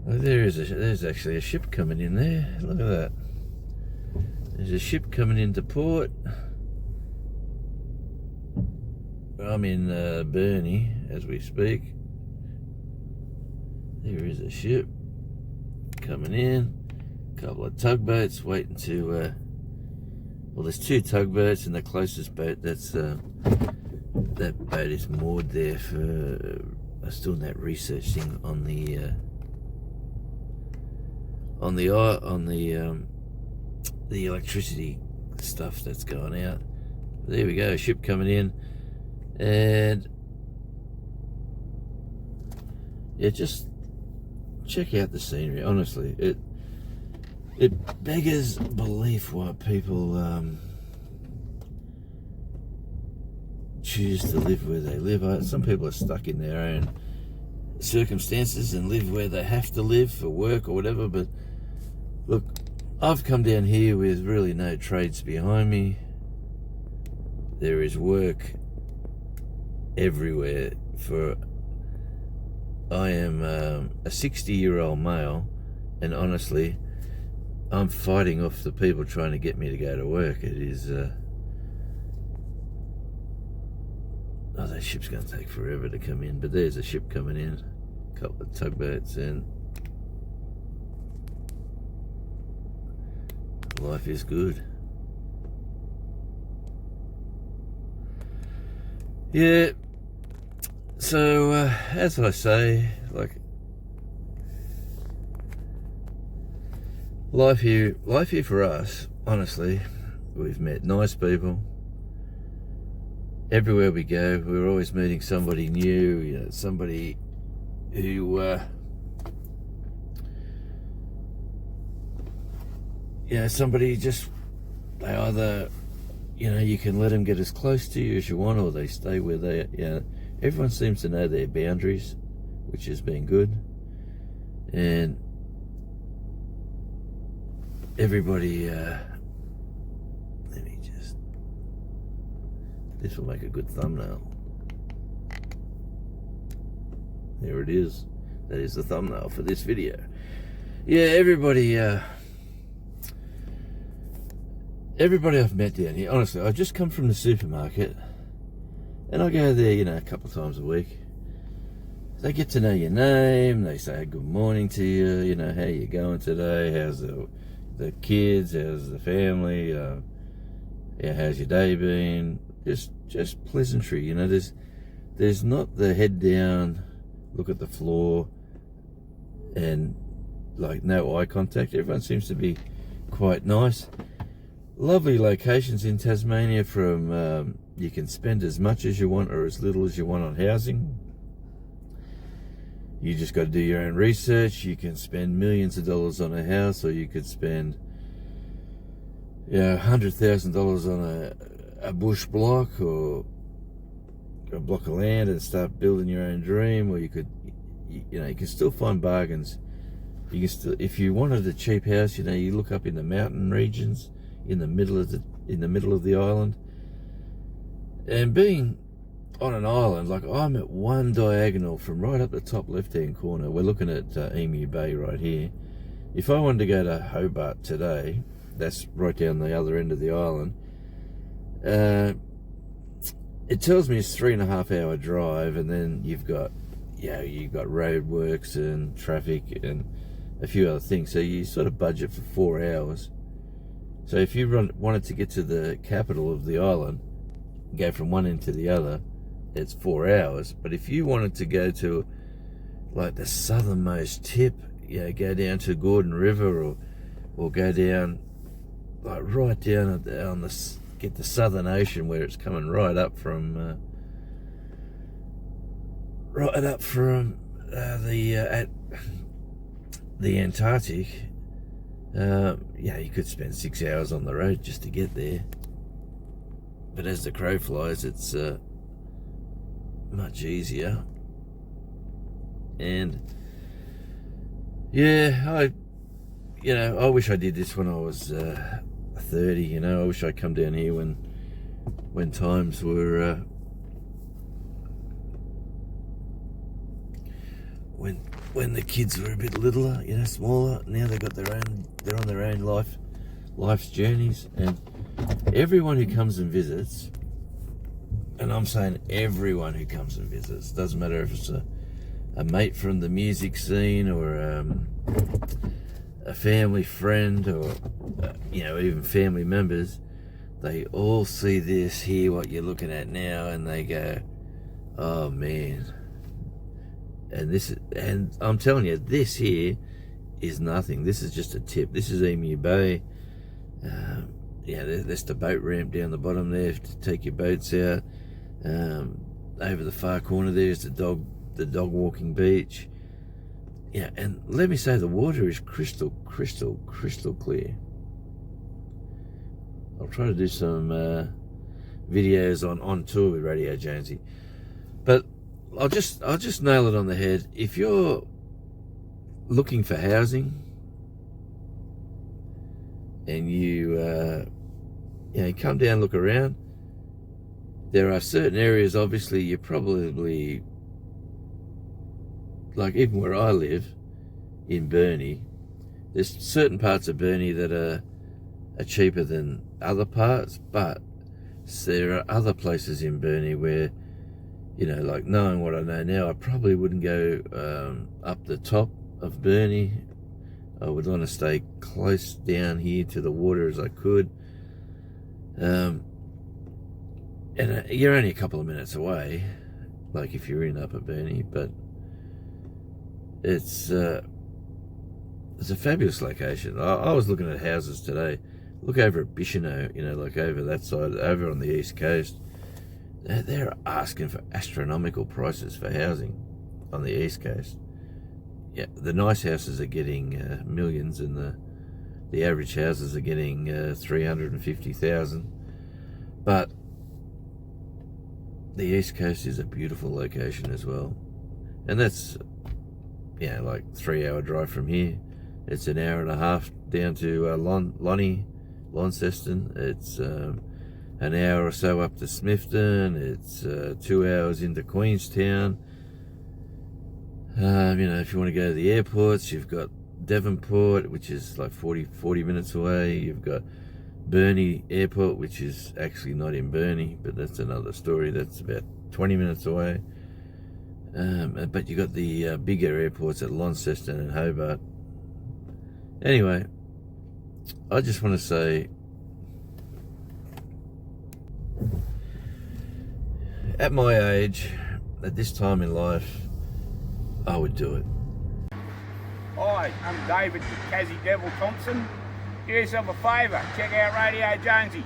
Oh, there's actually a ship coming in there. Look at that. There's a ship coming into port. I'm in Burnie as we speak. There is a ship coming in. A couple of tugboats waiting to. Well, there's two tugboats, and the closest boat that boat is moored there for. I was doing that research thing on the electricity stuff that's going out. There we go, ship coming in, and yeah, just check out the scenery. Honestly, it beggars belief why people choose to live where they live. Some people are stuck in their own circumstances and live where they have to live for work or whatever, but look, I've come down here with really no trades behind me. There is work everywhere. I am a 60-year-old male, and honestly, I'm fighting off the people trying to get me to go to work. It is oh, that ship's going to take forever to come in, but there's a ship coming in, a couple of tugboats, and life is good. Yeah, so as I say, like, life here for us, honestly, we've met nice people. Everywhere we go, we're always meeting somebody new, you know, somebody who, somebody just, they either, you can let them get as close to you as you want, or they stay where they, everyone seems to know their boundaries, which has been good. And everybody, this will make a good thumbnail. There it is. That is the thumbnail for this video. Yeah, everybody I've met down here, honestly, I've just come from the supermarket, and I go there, a couple of times a week. They get to know your name, they say good morning to you, how you going today, how's the kids, how's the family, how's your day been? Just pleasantry, there's not the head down, look at the floor, and like no eye contact. Everyone seems to be quite nice. Lovely locations in Tasmania. From you can spend as much as you want or as little as you want on housing. You just got to do your own research. You can spend millions of dollars on a house, or you could spend $100,000 on a bush block or a block of land and start building your own dream. Or you could, you can still find bargains. You can still, if you wanted a cheap house, you look up in the mountain regions in the middle of the island. And being on an island, like I'm at one diagonal from right up the top left-hand corner. We're looking at Emu Bay right here. If I wanted to go to Hobart today, that's right down the other end of the island. It tells me it's 3.5 hour drive, and then you've got road works and traffic and a few other things. So you sort of budget for 4 hours. So if you wanted to get to the capital of the island, go from one end to the other, it's 4 hours. But if you wanted to go to like the southernmost tip, go down to Gordon River, or go down like right down on get the Southern Ocean, where it's coming right up from the Antarctic. You could spend 6 hours on the road just to get there. But as the crow flies, it's much easier. And I wish I did this when I was 30. I wish I'd come down here when times were when the kids were a bit littler, you know, smaller. Now they've got they're on their own life's journeys, and everyone who comes and visits, and I'm saying everyone who comes and visits, doesn't matter if it's a mate from the music scene or a family friend or you know, even family members, they all see this here, what you're looking at now, and they go, oh man. And I'm telling you, this here is nothing. This is just a tip. This is Emu Bay. Yeah, there's the boat ramp down the bottom there to take your boats out. Over the far corner there is the dog walking beach. Yeah, and let me say, the water is crystal clear. I'll try to do some videos on tour with Radio Jonesy, but I'll just nail it on the head. If you're looking for housing and you come down, look around, there are certain areas, obviously, you probably, like even where I live in Burnie, there's certain parts of Burnie that are cheaper than other parts, but there are other places in Burnie where, you know, like knowing what I know now, I probably wouldn't go up the top of Burnie. I would want to stay close down here to the water as I could. And you're only a couple of minutes away, like if you're in Upper Burnie, but it's a fabulous location. I was looking at houses today. Look over at Bicheno, you know, like over that side, over on the east coast. They're asking for astronomical prices for housing on the east coast. Yeah, the nice houses are getting millions, and the average houses are getting 350,000. But the east coast is a beautiful location as well, and that's, you know, like 3-hour drive from here. It's an hour and a half down to Launceston. It's an hour or so up to Smithton. It's 2 hours into Queenstown. You know, if you want to go to the airports, you've got Devonport, which is like 40 minutes away. You've got Burnie Airport, which is actually not in Burnie, but that's another story. That's about 20 minutes away. But you've got the bigger airports at Launceston and Hobart. Anyway, I just want to say, at my age, at this time in life, I would do it. Hi, I'm David the Cassie Devil Thompson. Do yourself a favour, check out Radio Jonesy.